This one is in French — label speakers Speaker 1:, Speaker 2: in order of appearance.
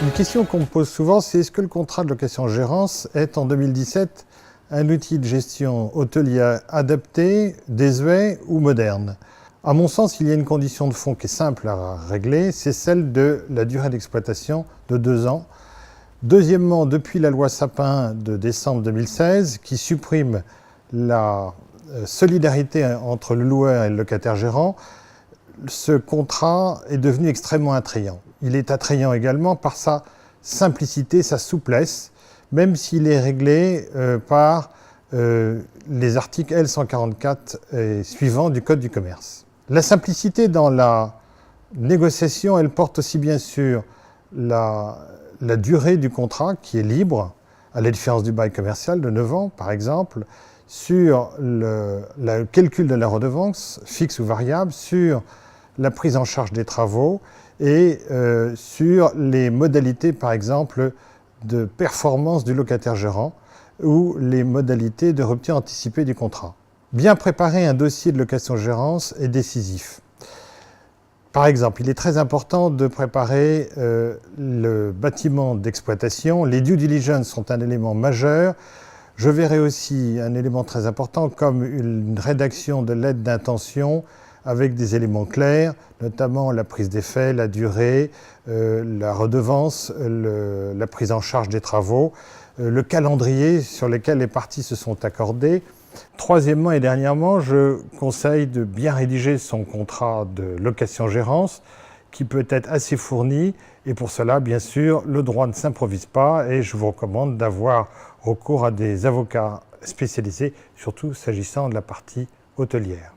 Speaker 1: Une question qu'on me pose souvent, c'est est-ce que le contrat de location-gérance est en 2017 un outil de gestion hôtelière adapté, désuet ou moderne? À mon sens, il y a une condition de fond qui est simple à régler, c'est celle de la durée d'exploitation de 2 ans. Deuxièmement, depuis la loi Sapin de décembre 2016, qui supprime la solidarité entre le loueur et le locataire-gérant, ce contrat est devenu extrêmement attrayant. Il est attrayant également par sa simplicité, sa souplesse, même s'il est réglé par les articles L144 et suivants du Code du commerce. La simplicité dans la négociation, elle porte aussi bien sur la durée du contrat qui est libre, à la différence du bail commercial de 9 ans par exemple, sur le calcul de la redevance, fixe ou variable, sur la prise en charge des travaux et sur les modalités, par exemple, de performance du locataire-gérant ou les modalités de rupture anticipée du contrat. Bien préparer un dossier de location-gérance est décisif. Par exemple, il est très important de préparer le bâtiment d'exploitation. Les due diligence sont un élément majeur. Je verrai aussi un élément très important comme une rédaction de lettre d'intention avec des éléments clairs, notamment la prise d'effet, la durée, la redevance, la prise en charge des travaux, le calendrier sur lequel les parties se sont accordées. Troisièmement et dernièrement, je conseille de bien rédiger son contrat de location-gérance qui peut être assez fourni et pour cela, bien sûr, le droit ne s'improvise pas et je vous recommande d'avoir recours à des avocats spécialisés, surtout s'agissant de la partie hôtelière.